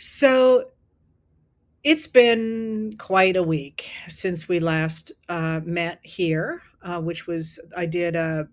So it's been quite a week since we last met here, which was I did a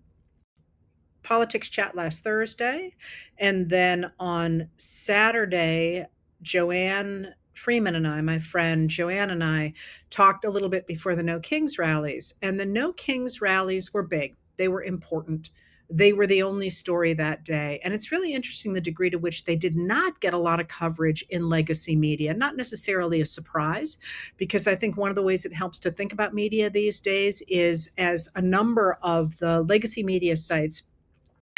politics chat last Thursday. And then on Saturday, Joanne Freeman and I, my friend Joanne and I, talked a little bit before the No Kings rallies. And the No Kings rallies were big, they were important. They were the only story that day. And it's really interesting the degree to which they did not get a lot of coverage in legacy media. Not necessarily a surprise, because I think one of the ways it helps to think about media these days is as a number of the legacy media sites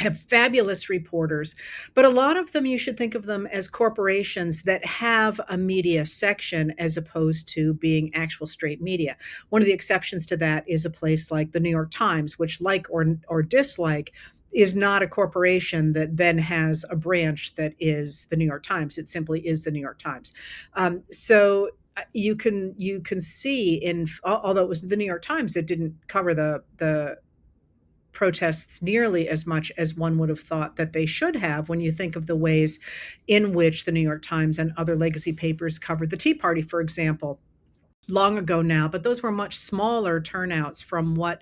have fabulous reporters, but a lot of them you should think of them as corporations that have a media section as opposed to being actual straight media. One of the exceptions to that is a place like the New York Times, which, like or dislike, is not a corporation that then has a branch that is the New York Times. It simply is the New York Times. You can see in, although it was the New York Times that didn't cover the protests nearly as much as one would have thought that they should have when you think of the ways in which the New York Times and other legacy papers covered the Tea Party, for example, long ago now. But those were much smaller turnouts from what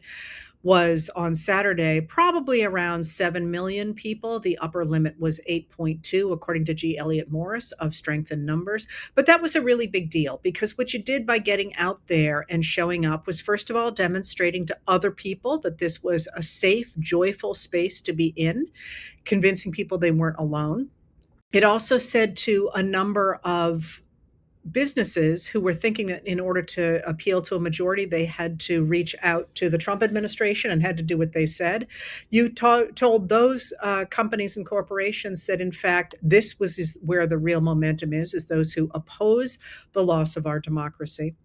was on Saturday, probably around 7 million people. The upper limit was 8.2, according to G. Elliott Morris of Strength in Numbers. But that was a really big deal because what you did by getting out there and showing up was, first of all, demonstrating to other people that this was a safe, joyful space to be in, convincing people they weren't alone. It also said to a number of businesses who were thinking that in order to appeal to a majority, they had to reach out to the Trump administration and had to do what they said. You told those companies and corporations that, in fact, this is where the real momentum is those who oppose the loss of our democracy.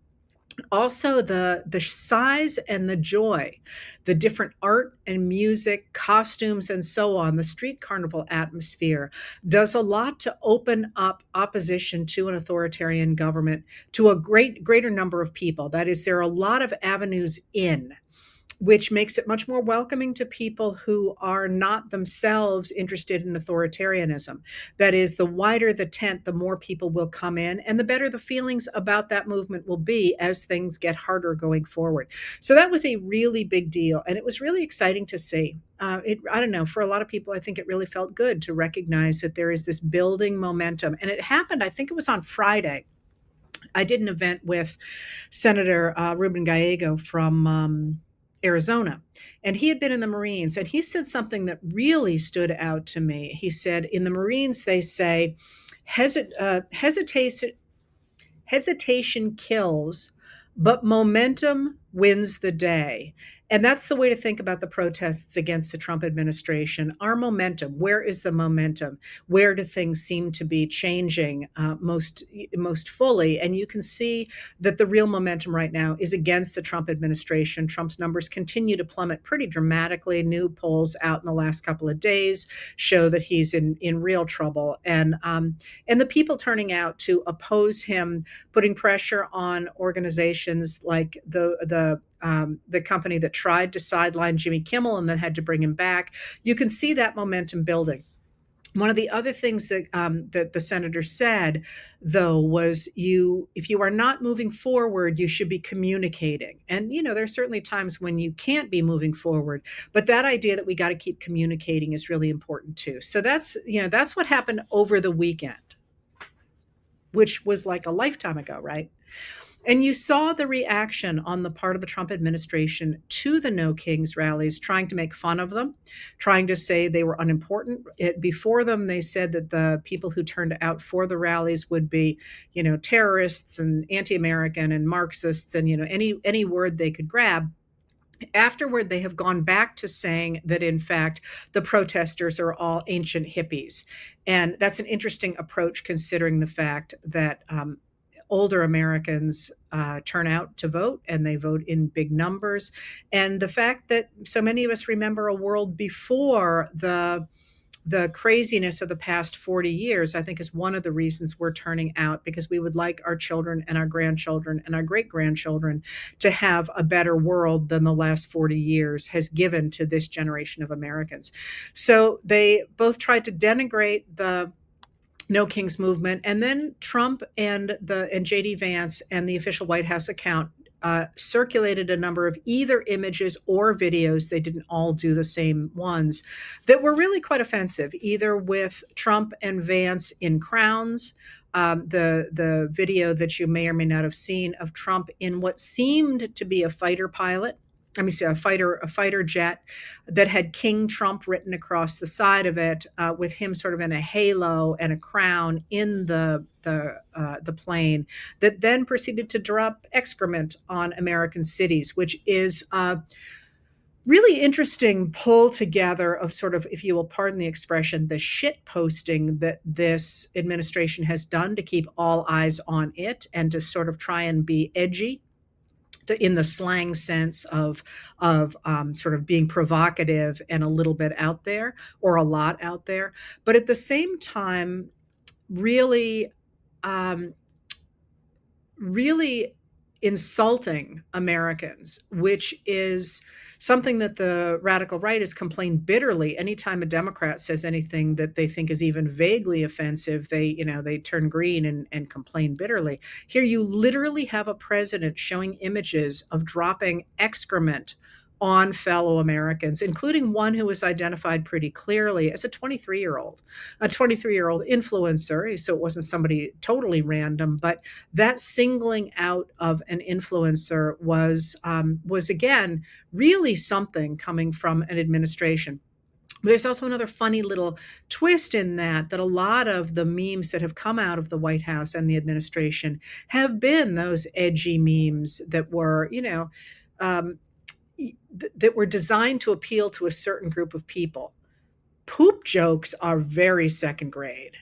Also, the size and the joy, the different art and music, costumes, and so on, the street carnival atmosphere does a lot to open up opposition to an authoritarian government to a greater number of people. That is, there are a lot of avenues in, which makes it much more welcoming to people who are not themselves interested in authoritarianism. That is, the wider the tent, the more people will come in, and the better the feelings about that movement will be as things get harder going forward. So that was a really big deal, and it was really exciting to see. I don't know, for a lot of people, I think it really felt good to recognize that there is this building momentum. And it happened, I think it was on Friday. I did an event with Senator Ruben Gallego from Arizona, and he had been in the Marines, and he said something that really stood out to me. He said, in the Marines, they say, hesitation kills, but momentum wins the day. And that's the way to think about the protests against the Trump administration. Our momentum, where is the momentum? Where do things seem to be changing most fully? And you can see that the real momentum right now is against the Trump administration. Trump's numbers continue to plummet pretty dramatically. New polls out in the last couple of days show that he's in real trouble. And the people turning out to oppose him, putting pressure on organizations like the company that tried to sideline Jimmy Kimmel and then had to bring him back. You can see that momentum building. One of the other things that the senator said, though, was if you are not moving forward, you should be communicating. And there's certainly times when you can't be moving forward, but that idea that we got to keep communicating is really important too. So that's what happened over the weekend, which was like a lifetime ago, right? And you saw the reaction on the part of the Trump administration to the No Kings rallies, trying to make fun of them, trying to say they were unimportant. Before them, they said that the people who turned out for the rallies would be, terrorists and anti-American and Marxists and, any word they could grab. Afterward, they have gone back to saying that, in fact, the protesters are all ancient hippies. And that's an interesting approach, considering the fact that older Americans turn out to vote, and they vote in big numbers. And the fact that so many of us remember a world before the craziness of the past 40 years, I think, is one of the reasons we're turning out, because we would like our children and our grandchildren and our great grandchildren to have a better world than the last 40 years has given to this generation of Americans. So they both tried to denigrate the no King's movement. And then Trump and JD Vance and the official White House account circulated a number of either images or videos. They didn't all do the same ones that were really quite offensive, either with Trump and Vance in crowns. The video that you may or may not have seen of Trump in what seemed to be a fighter pilot. Let me see, a fighter jet that had King Trump written across the side of it, with him sort of in a halo and a crown in the plane, that then proceeded to drop excrement on American cities, which is really interesting pull together of sort of, if you will pardon the expression, the shit posting that this administration has done to keep all eyes on it and to sort of try and be edgy in the slang sense of sort of being provocative and a little bit out there or a lot out there, but at the same time, really um, really insulting Americans, which is something that the radical right has complained bitterly. Anytime a Democrat says anything that they think is even vaguely offensive, they turn green and complain bitterly. Here you literally have a president showing images of dropping excrement on fellow Americans, including one who was identified pretty clearly as a 23-year-old, a 23-year-old influencer. So it wasn't somebody totally random, but that singling out of an influencer was again really something coming from an administration. There's also another funny little twist in that a lot of the memes that have come out of the White House and the administration have been those edgy memes that were, um, that were designed to appeal to a certain group of people. Poop jokes are very second grade.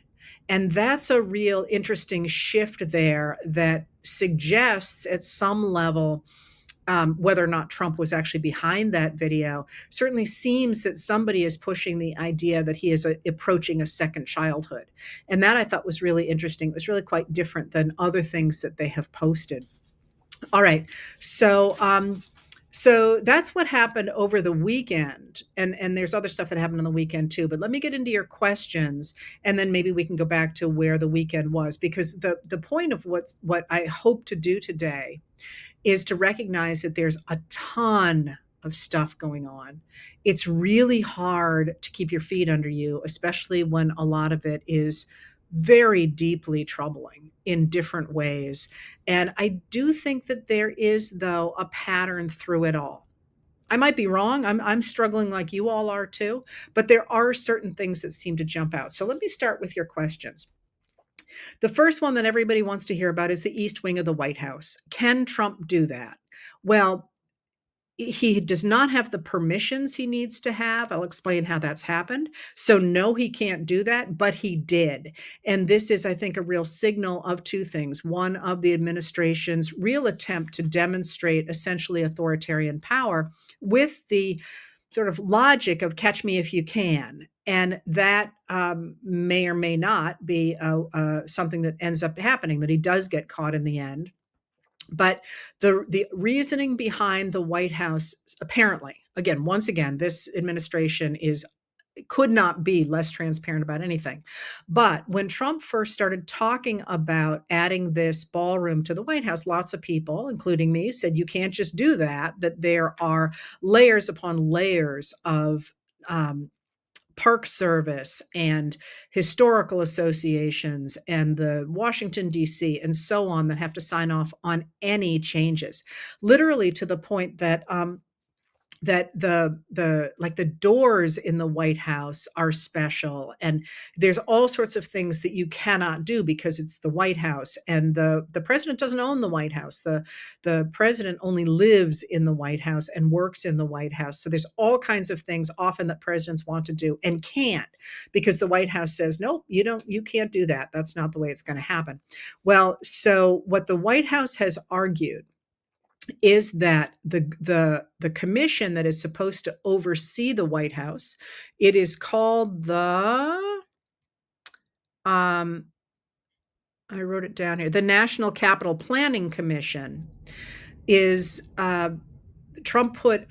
And that's a real interesting shift there that suggests at some level, whether or not Trump was actually behind that video, certainly seems that somebody is pushing the idea that he is approaching a second childhood. And that I thought was really interesting. It was really quite different than other things that they have posted. All right. So that's what happened over the weekend. And there's other stuff that happened on the weekend too. But let me get into your questions, and then maybe we can go back to where the weekend was, because the point of what I hope to do today is to recognize that there's a ton of stuff going on. It's really hard to keep your feet under you, especially when a lot of it is very deeply troubling in different ways. And I do think that there is, though, a pattern through it all. I might be wrong. I'm struggling like you all are too, but there are certain things that seem to jump out. So let me start with your questions. The first one that everybody wants to hear about is the East Wing of the White House. Can Trump do that? Well, he does not have the permissions he needs to have. I'll explain how that's happened. So, no, he can't do that, but he did. And this is, I think, a real signal of two things. One, of the administration's real attempt to demonstrate essentially authoritarian power with the sort of logic of catch me if you can. And that may or may not be something that ends up happening, that he does get caught in the end. But the reasoning behind the White House, apparently, again, once again, this administration is could not be less transparent about anything. But when Trump first started talking about adding this ballroom to the White House, lots of people, including me, said you can't just do that, that there are layers upon layers of Park Service and historical associations and the Washington, D.C., and so on that have to sign off on any changes, literally to the point that the doors in the White House are special, and there's all sorts of things that you cannot do because it's the White House, and the president doesn't own the White House. The president only lives in the White House and works in the White House. So there's all kinds of things often that presidents want to do and can't, because the White House says, nope, you can't do that. That's not the way it's going to happen. Well, so what the White House has argued is that the commission that is supposed to oversee the White House, it is called the um, I wrote it down here, the National Capital Planning Commission, is Trump put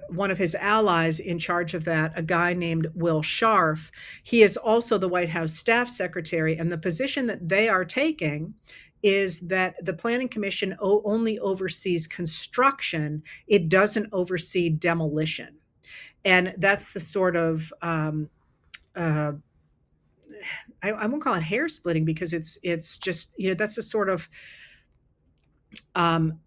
one of his allies in charge of that, a guy named Will Scharf. He is also the White House staff secretary, and the position that they are taking is that the Planning Commission only oversees construction, it doesn't oversee demolition. And that's the sort of uh, I won't call it hair splitting, because it's just, that's the sort of um,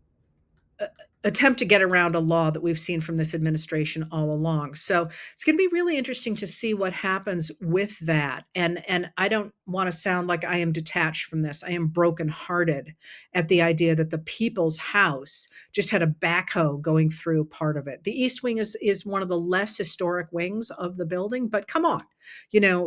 attempt to get around a law that we've seen from this administration all along. So it's going to be really interesting to see what happens with that. And I don't want to sound like I am detached from this. I am brokenhearted at the idea that the People's House just had a backhoe going through part of it. The East Wing is one of the less historic wings of the building, but come on,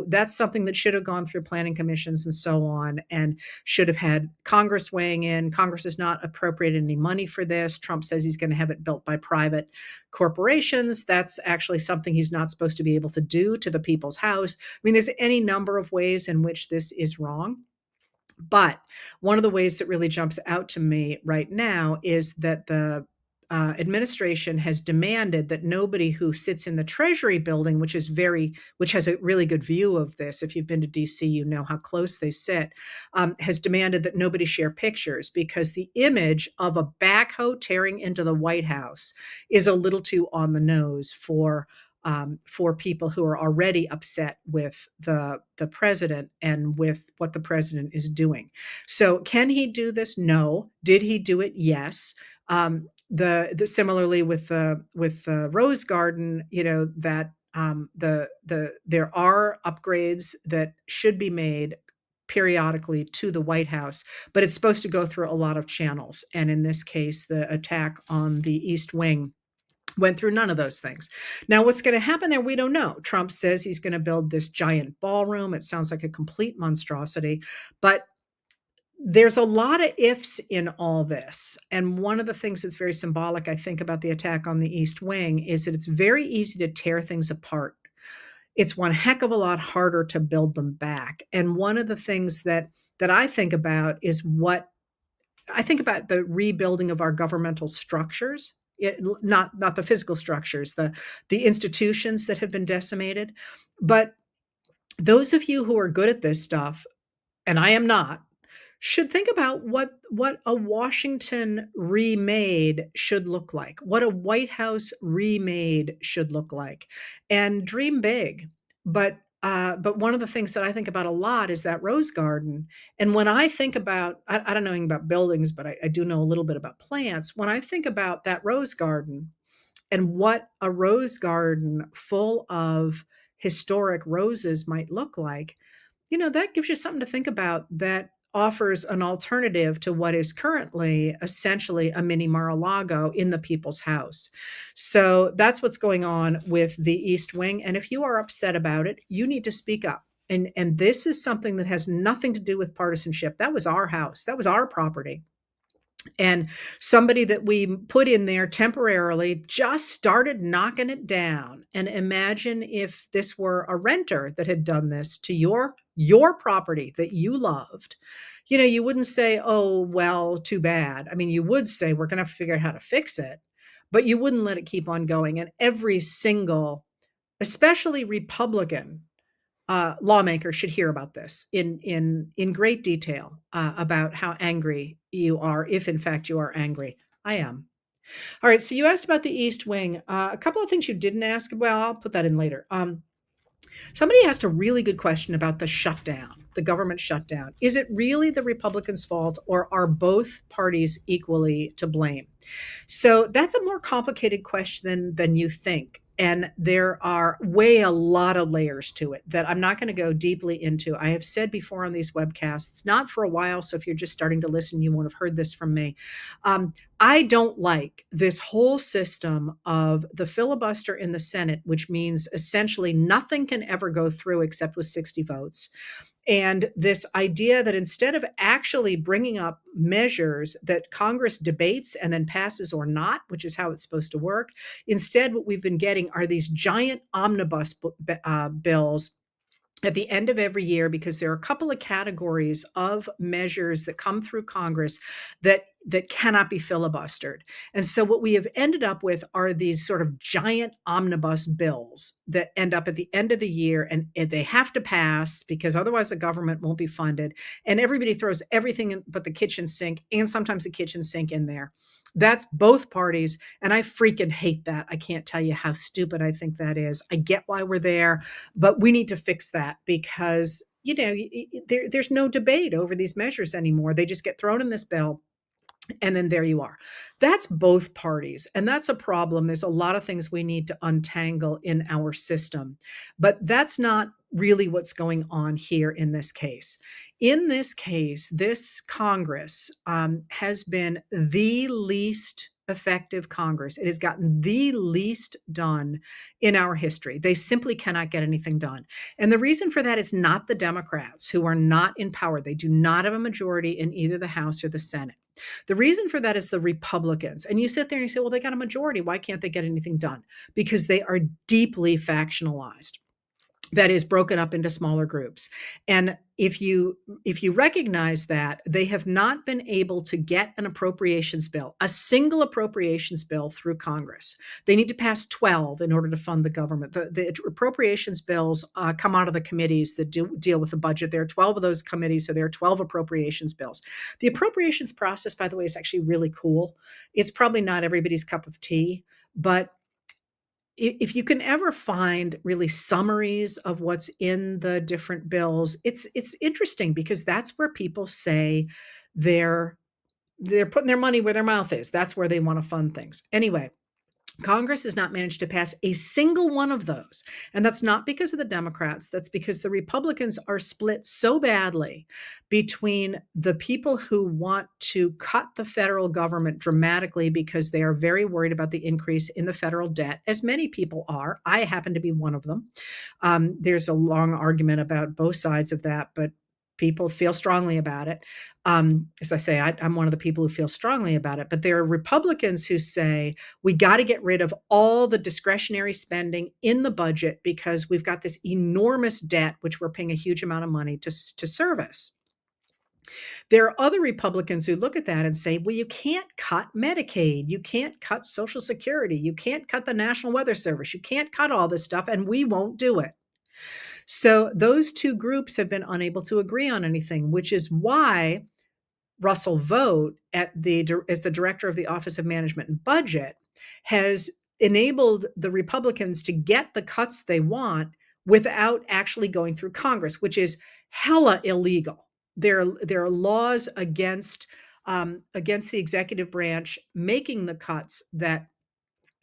that's something that should have gone through planning commissions and so on, and should have had Congress weighing in. Congress has not appropriated any money for this. Trump says he's going to have it built by private corporations. That's actually something he's not supposed to be able to do to the People's House. I mean, there's any number of ways in which this is wrong. But one of the ways that really jumps out to me right now is that the administration has demanded that nobody who sits in the Treasury building, which has a really good view of this. If you've been to DC, you know how close they sit. Has demanded that nobody share pictures, because the image of a backhoe tearing into the White House is a little too on the nose for people who are already upset with the president and with what the president is doing. So, can he do this? No. Did he do it? Yes. The similarly with the Rose Garden, that there are upgrades that should be made periodically to the White House, but it's supposed to go through a lot of channels. And in this case, the attack on the East Wing went through none of those things. Now, what's going to happen there, we don't know. Trump says he's going to build this giant ballroom. It sounds like a complete monstrosity, but there's a lot of ifs in all this. And one of the things that's very symbolic, I think, about the attack on the East Wing is that it's very easy to tear things apart. It's one heck of a lot harder to build them back. And one of the things that I think about is what I think about the rebuilding of our governmental structures. Not the physical structures, the institutions that have been decimated. But those of you who are good at this stuff, and I am not, should think about what a Washington remade should look like, what a White House remade should look like, and dream big. But one of the things that I think about a lot is that Rose Garden. And when I think about, I don't know anything about buildings, but I do know a little bit about plants. When I think about that Rose Garden and what a rose garden full of historic roses might look like, that gives you something to think about, that offers an alternative to what is currently essentially a mini Mar-a-Lago in the People's House. So that's what's going on with the East Wing. And if you are upset about it, you need to speak up. And this is something that has nothing to do with partisanship. That was our house. That was our property. And somebody that we put in there temporarily just started knocking it down. And imagine if this were a renter that had done this to your property that you loved. You wouldn't say, "Oh, well, too bad." I mean, you would say, "We're going to have to figure out how to fix it," but you wouldn't let it keep on going. And every single, especially Republican lawmakers, should hear about this in great detail, about how angry you are, if in fact you are angry. I am. All right. So you asked about the East Wing. A couple of things you didn't ask. Well, I'll put that in later. Somebody asked a really good question about the shutdown, the government shutdown. Is it really the Republicans' fault, or are both parties equally to blame? So that's a more complicated question than you think. And there are a lot of layers to it that I'm not going to go deeply into. I have said before on these webcasts, not for a while. So if you're just starting to listen, you won't have heard this from me. I don't like this whole system of the filibuster in the Senate, which means essentially nothing can ever go through except with 60 votes. And this idea that instead of actually bringing up measures that Congress debates and then passes or not, which is how it's supposed to work, instead what we've been getting are these giant omnibus bills at the end of every year, because there are a couple of categories of measures that come through Congress that that cannot be filibustered. And so what we have ended up with are these sort of giant omnibus bills that end up at the end of the year, and they have to pass because otherwise the government won't be funded. And everybody throws everything in, but the kitchen sink, and sometimes the kitchen sink in there. That's both parties. And I freaking hate that. I can't tell you how stupid I think that is. I get why we're there, but we need to fix that because, there's no debate over these measures anymore. They just get thrown in this bill, and then there you are. That's both parties. And that's a problem. There's a lot of things we need to untangle in our system. But that's not really what's going on here in this case. In this case, this Congress has been the least effective Congress. It has gotten the least done in our history. They simply cannot get anything done. And the reason for that is not the Democrats, who are not in power. They do not have a majority in either the House or the Senate. The reason for that is the Republicans. And you sit there and you say, well, they got a majority. Why can't they get anything done? Because they are deeply factionalized. That is broken up into smaller groups. And if you recognize that, they have not been able to get an appropriations bill, a single appropriations bill through Congress. They need to pass 12 in order to fund the government. The appropriations bills come out of the committees that deal with the budget. There are 12 of those committees, so there are 12 appropriations bills. The appropriations process, by the way, is actually really cool. It's probably not everybody's cup of tea, but if you can ever find really summaries of what's in the different bills, it's interesting because that's where people say they're putting their money where their mouth is. That's where they want to fund things. Anyway, Congress has not managed to pass a single one of those. And that's not because of the Democrats. That's because the Republicans are split so badly between the people who want to cut the federal government dramatically because they are very worried about the increase in the federal debt, as many people are. I happen to be one of them. There's a long argument about both sides of that, but people feel strongly about it. As I say, I'm one of the people who feel strongly about it. But there are Republicans who say we got to get rid of all the discretionary spending in the budget because we've got this enormous debt, which we're paying a huge amount of money to service. There are other Republicans who look at that and say, well, you can't cut Medicaid. You can't cut Social Security. You can't cut the National Weather Service. You can't cut all this stuff, and we won't do it. So those two groups have been unable to agree on anything, which is why Russell Vought, as the director of the Office of Management and Budget, has enabled the Republicans to get the cuts they want without actually going through Congress, which is hella illegal. There are laws against the executive branch making the cuts that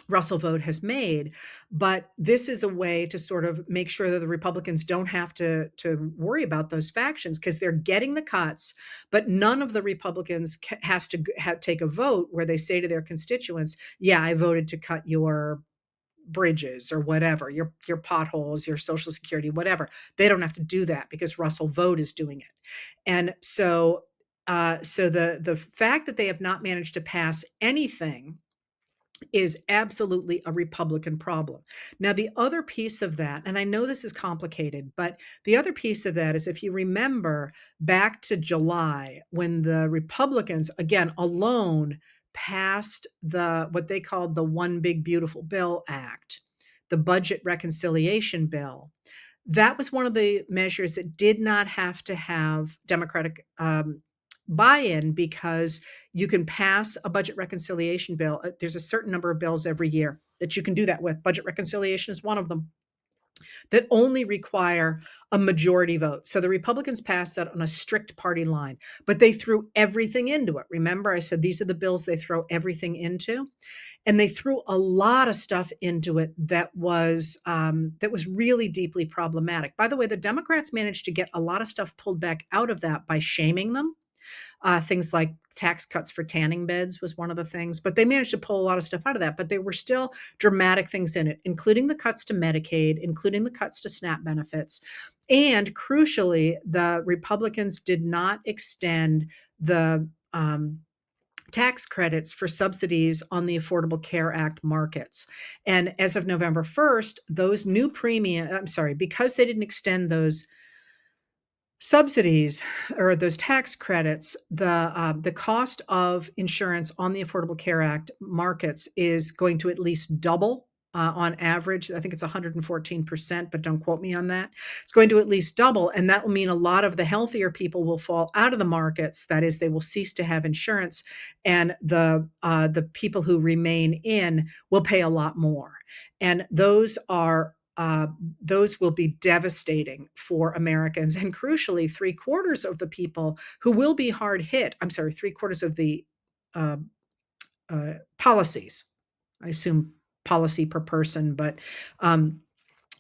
Russell Vought has made, but this is a way to sort of make sure that the Republicans don't have to worry about those factions because they're getting the cuts, but none of the Republicans has to take a vote where they say to their constituents, yeah, I voted to cut your bridges or whatever, your potholes, your Social Security, whatever. They don't have to do that because Russell Vought is doing it. And so the fact that they have not managed to pass anything is absolutely a Republican problem. Now, the other piece of that, and I know this is complicated, but the other piece of that is if you remember back to July when the Republicans, again, alone passed what they called the One Big Beautiful Bill Act, the Budget Reconciliation Bill. That was one of the measures that did not have to have Democratic buy-in because you can pass a budget reconciliation bill. There's a certain number of bills every year that you can do that with. Budget reconciliation is one of them that only require a majority vote. So the Republicans passed that on a strict party line, but they threw everything into it. Remember, I said these are the bills they throw everything into, and they threw a lot of stuff into it that was really deeply problematic. By the way, the Democrats managed to get a lot of stuff pulled back out of that by shaming them. Things like tax cuts for tanning beds was one of the things, but they managed to pull a lot of stuff out of that. But there were still dramatic things in it, including the cuts to Medicaid, including the cuts to SNAP benefits. And crucially, the Republicans did not extend the tax credits for subsidies on the Affordable Care Act markets. And as of November 1st, those new because they didn't extend those subsidies or those tax credits, the cost of insurance on the Affordable Care Act markets is going to at least double on average. I think it's 114%, but don't quote me on that. It's going to at least double, and that will mean a lot of the healthier people will fall out of the markets. That is, they will cease to have insurance, and the people who remain in will pay a lot more. And those will be devastating for Americans. And crucially, three-quarters of the people who will be hard hit, I'm sorry, three-quarters of the uh, policies, I assume policy per person, but um,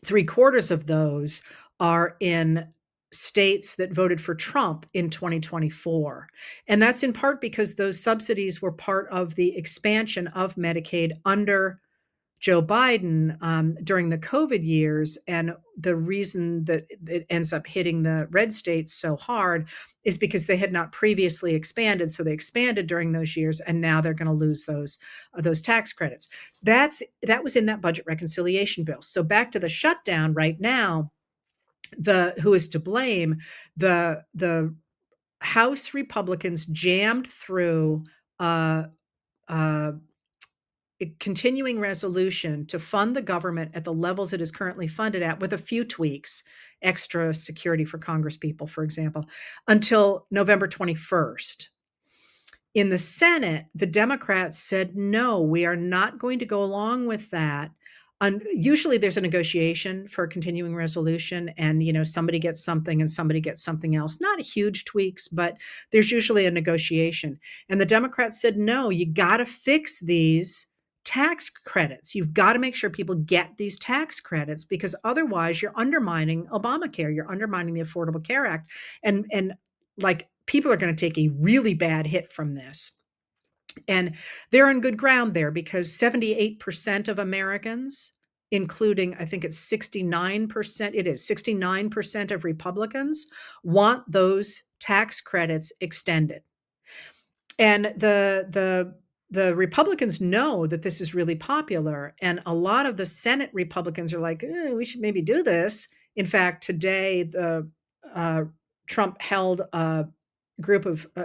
three-quarters of those are in states that voted for Trump in 2024. And that's in part because those subsidies were part of the expansion of Medicaid under Joe Biden during the COVID years. And the reason that it ends up hitting the red states so hard is because they had not previously expanded. So they expanded during those years, and now they're going to lose those tax credits. That was in that budget reconciliation bill. So back to the shutdown right now, the who is to blame? The House Republicans jammed through uh, uh, a continuing resolution to fund the government at the levels it is currently funded at, with a few tweaks, extra security for Congress people, for example, until November 21st. In the Senate, the Democrats said, no, we are not going to go along with that. Usually there's a negotiation for a continuing resolution, and somebody gets something and somebody gets something else. Not huge tweaks, but there's usually a negotiation. And the Democrats said, no, you got to fix these tax credits. You've got to make sure people get these tax credits, because otherwise you're undermining Obamacare. You're undermining the Affordable Care Act. And like, people are going to take a really bad hit from this. And they're on good ground there, because 78% of Americans, including, I think it's 69%, it is 69% of Republicans, want those tax credits extended. And the Republicans know that this is really popular, and a lot of the Senate Republicans are like, we should maybe do this. In fact, today the Trump held a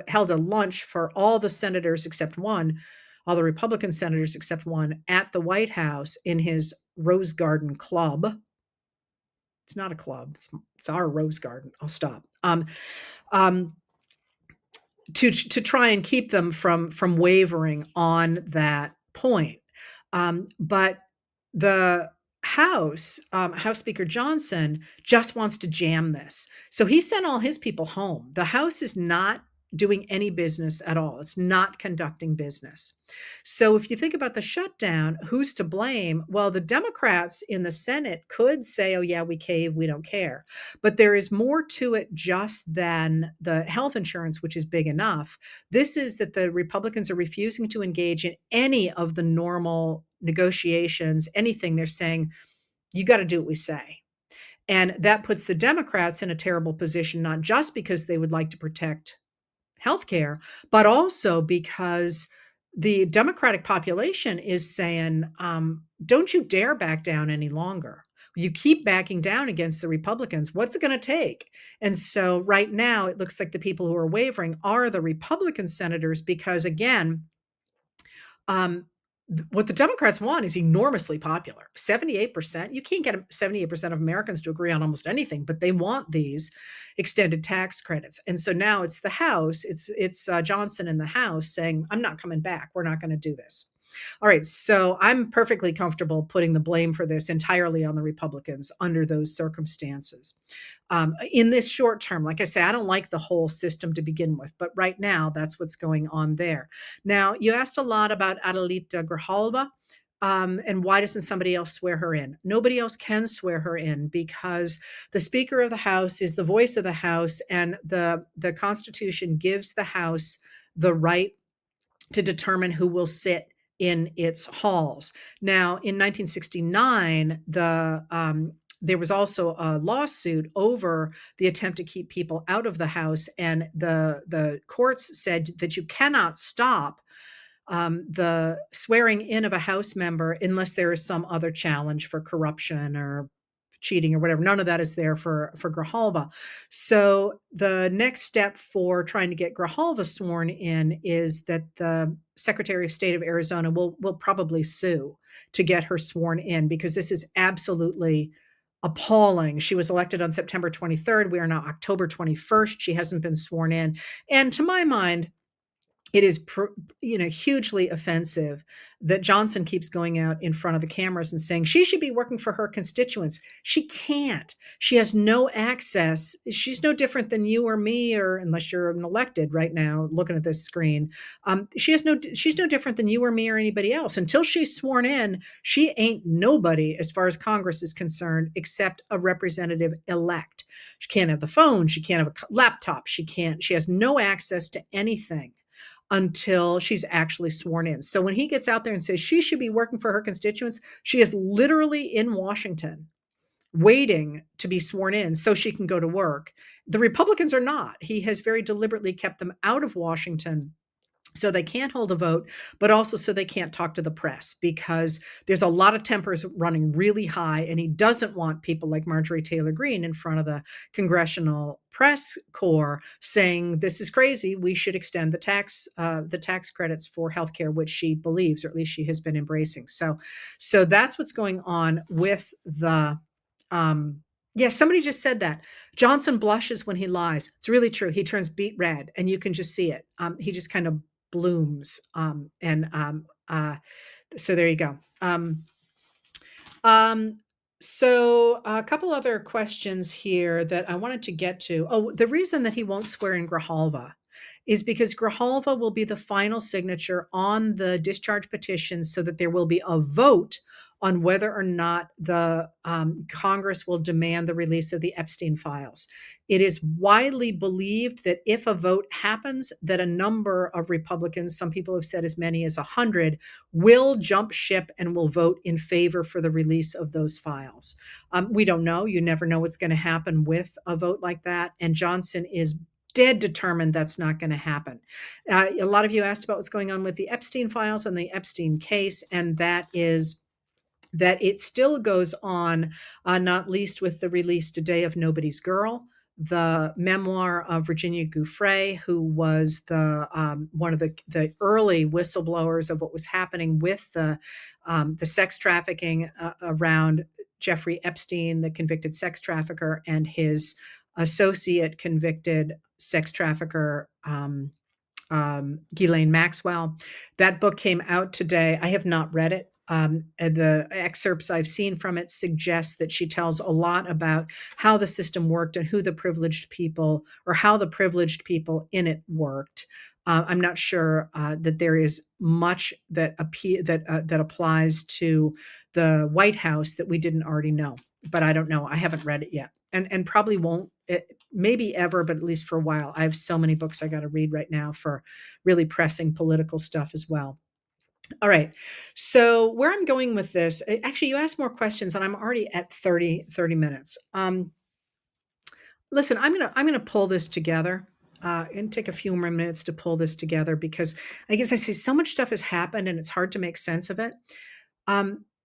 held a lunch for all the senators except one, all the Republican senators except one, at the White House in his Rose Garden Club. It's not a club; it's our Rose Garden. I'll stop. Um, to try and keep them from wavering on that point. But the House Speaker Johnson just wants to jam this. So he sent all his people home. The House is not doing any business at all. It's not conducting business. So if you think about the shutdown, who's to blame? Well, the Democrats in the Senate could say, oh yeah, we cave, we don't care. But there is more to it just than the health insurance, which is big enough. This is that the Republicans are refusing to engage in any of the normal negotiations, anything. They're saying, you got to do what we say. And that puts the Democrats in a terrible position, not just because they would like to protect healthcare, but also because the Democratic population is saying, don't you dare back down any longer. You keep backing down against the Republicans. What's it going to take? And so right now, it looks like the people who are wavering are the Republican senators, because again, what the Democrats want is enormously popular. 78%. You can't get 78% of Americans to agree on almost anything, but they want these extended tax credits. And so now it's the House, it's Johnson in the House saying, I'm not coming back. We're not going to do this. All right, so I'm perfectly comfortable putting the blame for this entirely on the Republicans under those circumstances. In this short term, like I say, I don't like the whole system to begin with, but right now that's what's going on there. Now, you asked a lot about Adelita Grijalva. And why doesn't somebody else swear her in? Nobody else can swear her in, because the Speaker of the House is the voice of the House, and the Constitution gives the House the right to determine who will sit in its halls. Now, in 1969, there was also a lawsuit over the attempt to keep people out of the House, and the courts said that you cannot stop the swearing in of a House member unless there is some other challenge for corruption or cheating or whatever. None of that is there for Grijalva. So the next step for trying to get Grijalva sworn in is that the Secretary of State of Arizona will probably sue to get her sworn in, because this is absolutely appalling. She was elected on September 23rd. We are now October 21st. She hasn't been sworn in. And to my mind, it is hugely offensive that Johnson keeps going out in front of the cameras and saying she should be working for her constituents. She can't. She has no access. She's no different than you or me, or unless you're an elected right now looking at this screen. She's no different than you or me or anybody else. Until she's sworn in, she ain't nobody as far as Congress is concerned, except a representative elect. She can't have the phone. She can't have a laptop. She has no access to anything until she's actually sworn in. So when he gets out there and says she should be working for her constituents, she is literally in Washington waiting to be sworn in so she can go to work. The Republicans are not. He has very deliberately kept them out of Washington so they can't hold a vote, but also so they can't talk to the press, because there's a lot of tempers running really high, and he doesn't want people like Marjorie Taylor Greene in front of the Congressional Press Corps saying this is crazy. We should extend the tax credits for healthcare, which she believes, or at least she has been embracing. So that's what's going on with the. Yeah, somebody just said that. Johnson blushes when he lies. It's really true. He turns beet red, and you can just see it. He just kind of blooms. So there you go. So a couple other questions here that I wanted to get to. Oh, the reason that he won't swear in Grijalva is because Grijalva will be the final signature on the discharge petition, so that there will be a vote on whether or not the Congress will demand the release of the Epstein files. It is widely believed that if a vote happens, that a number of Republicans, some people have said as many as 100, will jump ship and will vote in favor for the release of those files. We don't know. You never know what's going to happen with a vote like that. And Johnson is dead determined that's not going to happen. A lot of you asked about what's going on with the Epstein files and the Epstein case, and that is that it still goes on, not least with the release today of Nobody's Girl, the memoir of Virginia Giuffre, who was the one of the early whistleblowers of what was happening with the sex trafficking around Jeffrey Epstein, the convicted sex trafficker, and his associate convicted sex trafficker, Ghislaine Maxwell. That book came out today. I have not read it. The excerpts I've seen from it suggest that she tells a lot about how the system worked and who the privileged people, or how the privileged people in it worked. I'm not sure that there is much that applies to the White House that we didn't already know, but I don't know. I haven't read it yet, and probably won't. Maybe ever, but at least for a while. I have so many books I got to read right now for really pressing political stuff as well. All right. So where I'm going with this, actually, you asked more questions and I'm already at 30 minutes. Listen, I'm gonna pull this together and take a few more minutes to pull this together, because I guess I say so much stuff has happened and it's hard to make sense of it.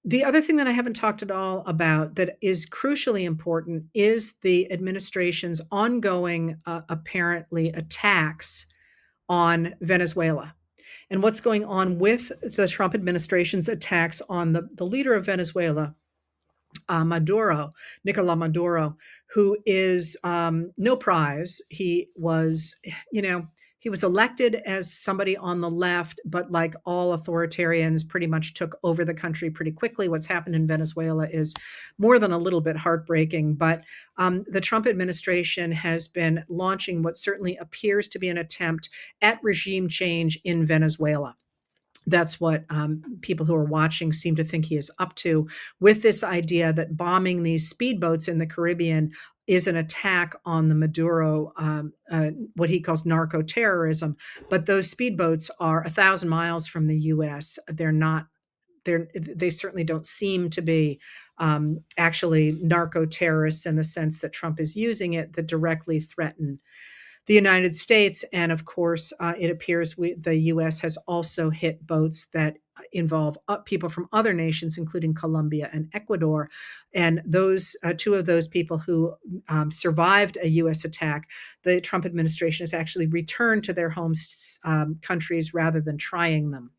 The other thing that I haven't talked at all about that is crucially important is the administration's ongoing, apparently, attacks on Venezuela, and what's going on with the Trump administration's attacks on the leader of Venezuela, Maduro, Nicolas Maduro, who is no prize. He was, he was elected as somebody on the left, but like all authoritarians, pretty much took over the country pretty quickly. What's happened in Venezuela is more than a little bit heartbreaking, but the Trump administration has been launching what certainly appears to be an attempt at regime change in Venezuela. That's what people who are watching seem to think he is up to, with this idea that bombing these speedboats in the Caribbean is an attack on the Maduro, what he calls narco terrorism. But those speedboats are 1,000 miles from the U.S. They're not. They certainly don't seem to be actually narco terrorists in the sense that Trump is using it, that directly threaten the United States. And of course, it appears the U.S. has also hit boats that involve people from other nations, including Colombia and Ecuador. And those two of those people who survived a U.S. attack, the Trump administration has actually returned to their home countries rather than trying them,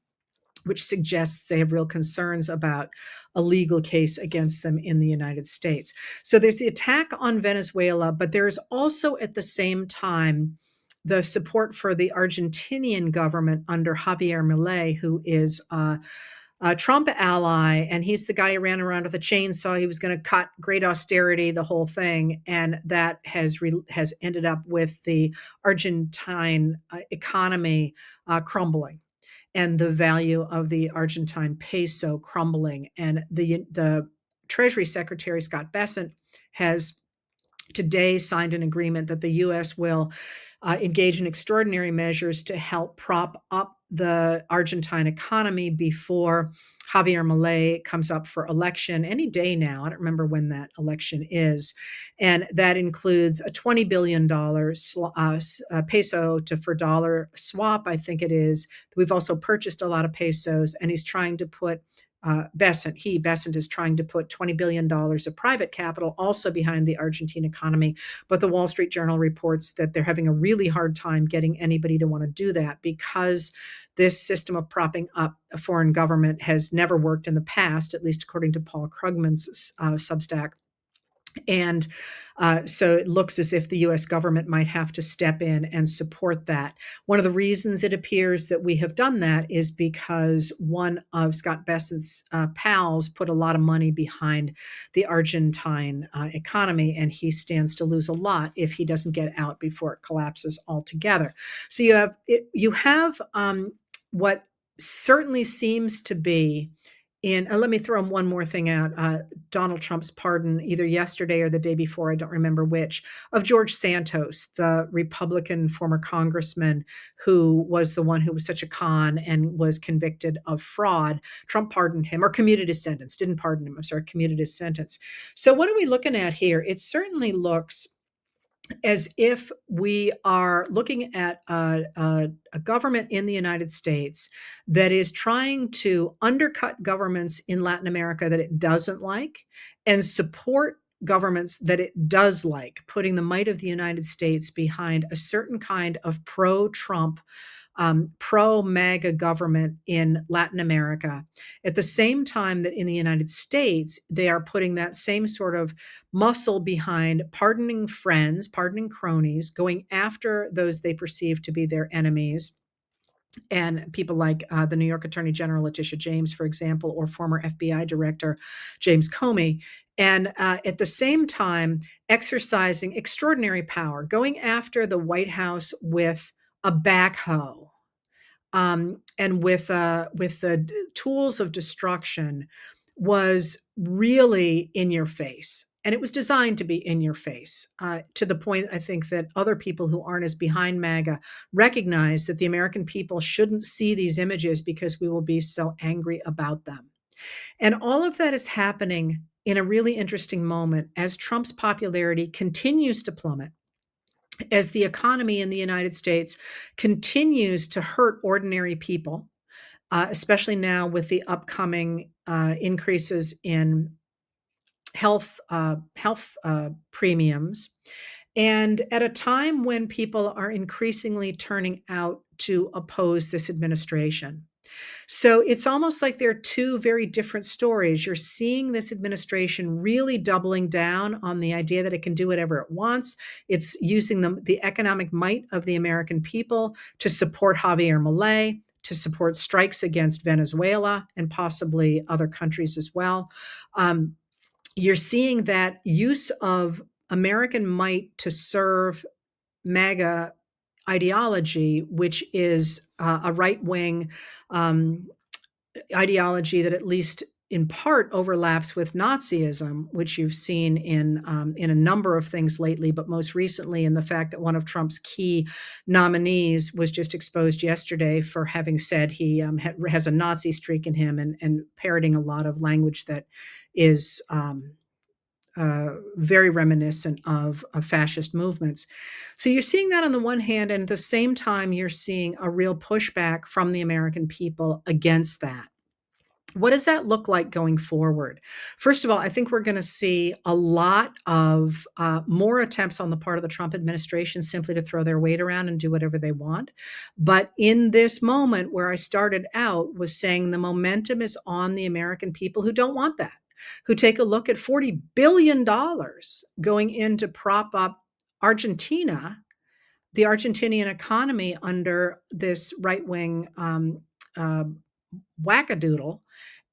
which suggests they have real concerns about a legal case against them in the United States. So there's the attack on Venezuela, but there's also at the same time the support for the Argentinian government under Javier Milei, who is a Trump ally, and he's the guy who ran around with a chainsaw. He was going to cut great austerity, the whole thing, and that has ended up with the Argentine economy crumbling, and the value of the Argentine peso crumbling. And the Treasury Secretary, Scott Bessent, has today signed an agreement that the U.S. will engage in extraordinary measures to help prop up the Argentine economy before Javier Milei comes up for election any day now. I don't remember when that election is. And that includes a $20 billion peso for dollar swap, I think it is. We've also purchased a lot of pesos, and he's trying to put Bessent is trying to put $20 billion of private capital also behind the Argentine economy. But the Wall Street Journal reports that they're having a really hard time getting anybody to want to do that, because this system of propping up a foreign government has never worked in the past, at least according to Paul Krugman's Substack. And so it looks as if the U.S. government might have to step in and support that. One of the reasons it appears that we have done that is because one of Scott Bessent's pals put a lot of money behind the Argentine economy, and he stands to lose a lot if he doesn't get out before it collapses altogether. So you have what certainly seems to be let me throw one more thing out. Donald Trump's pardon, either yesterday or the day before, I don't remember which, of George Santos, the Republican former congressman who was the one who was such a con and was convicted of fraud. Trump pardoned him, or commuted his sentence, didn't pardon him, I'm sorry, commuted his sentence. So what are we looking at here? It certainly looks as if we are looking at a government in the United States that is trying to undercut governments in Latin America that it doesn't like and support governments that it does like, putting the might of the United States behind a certain kind of pro-Trump, pro-MAGA government in Latin America. At the same time that in the United States, they are putting that same sort of muscle behind pardoning friends, pardoning cronies, going after those they perceive to be their enemies. And people like the New York Attorney General Letitia James, for example, or former FBI Director James Comey. And at the same time, exercising extraordinary power, going after the White House with a backhoe, and with the tools of destruction, was really in your face. And it was designed to be in your face, to the point, I think, that other people who aren't as behind MAGA recognize that the American people shouldn't see these images because we will be so angry about them. And all of that is happening in a really interesting moment as Trump's popularity continues to plummet, as the economy in the United States continues to hurt ordinary people, especially now with the upcoming increases in health premiums, and at a time when people are increasingly turning out to oppose this administration. So it's almost like there are two very different stories. You're seeing this administration really doubling down on the idea that it can do whatever it wants. It's using the economic might of the American people to support Javier Milei, to support strikes against Venezuela and possibly other countries as well. You're seeing that use of American might to serve MAGA ideology, which is a right-wing ideology that at least in part overlaps with Nazism, which you've seen in a number of things lately, but most recently in the fact that one of Trump's key nominees was just exposed yesterday for having said he has a Nazi streak in him, and parroting a lot of language that is very reminiscent of fascist movements. So you're seeing that on the one hand, and at the same time, you're seeing a real pushback from the American people against that. What does that look like going forward? First of all, I think we're going to see a lot of more attempts on the part of the Trump administration simply to throw their weight around and do whatever they want. But in this moment where I started out was saying the momentum is on the American people who don't want that, who take a look at $40 billion going in to prop up Argentina, the Argentinian economy under this right wing uh, wackadoodle,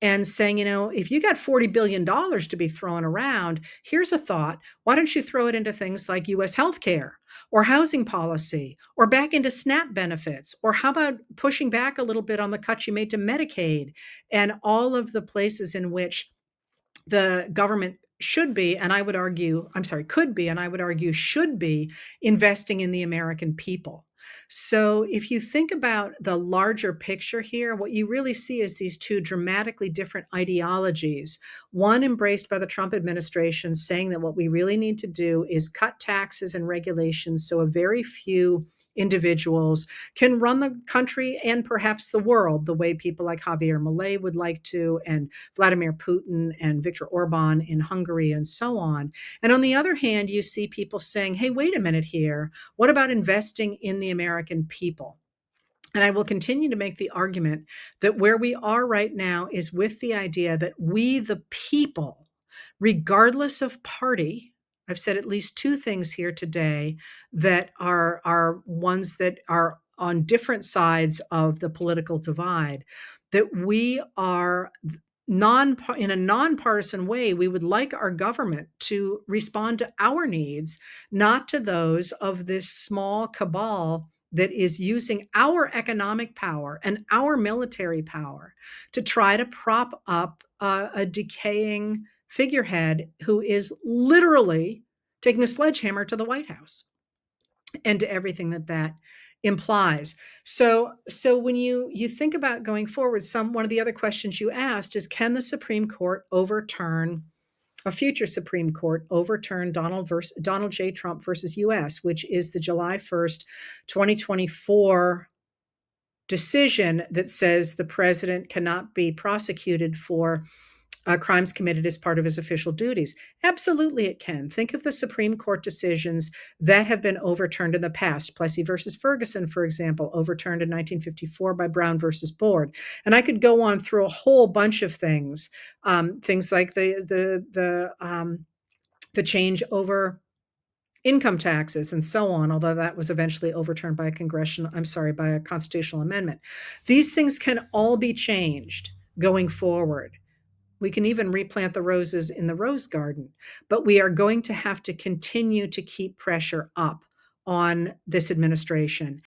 and saying, if you got $40 billion to be thrown around, here's a thought. Why don't you throw it into things like US healthcare or housing policy or back into SNAP benefits? Or how about pushing back a little bit on the cuts you made to Medicaid and all of the places in which the government should be, and I would argue, I'm sorry, could be, and I would argue should be investing in the American people. So if you think about the larger picture here, what you really see is these two dramatically different ideologies. One embraced by the Trump administration, saying that what we really need to do is cut taxes and regulations so a very few individuals can run the country and perhaps the world the way people like Javier Milei would like to, and Vladimir Putin and Viktor Orban in Hungary and so on. And on the other hand, you see people saying, hey, wait a minute here. What about investing in the American people? And I will continue to make the argument that where we are right now is with the idea that we, the people, regardless of party, I've said at least two things here today that are ones that are on different sides of the political divide, that we are in a nonpartisan way, we would like our government to respond to our needs, not to those of this small cabal that is using our economic power and our military power to try to prop up a decaying figurehead who is literally taking a sledgehammer to the White House and to everything that implies. So when you think about going forward, one of the other questions you asked is, can the Supreme Court overturn a future Supreme Court overturn Donald J. Trump versus U.S., which is the July 1st, 2024 decision that says the president cannot be prosecuted for crimes committed as part of his official duties? Absolutely, it can. Think of the Supreme Court decisions that have been overturned in the past. Plessy versus Ferguson, for example, overturned in 1954 by Brown versus Board. And I could go on through a whole bunch of things like the change over income taxes and so on, although that was eventually overturned by by a constitutional amendment. These things can all be changed going forward. We can even replant the roses in the rose garden, but we are going to have to continue to keep pressure up on this administration.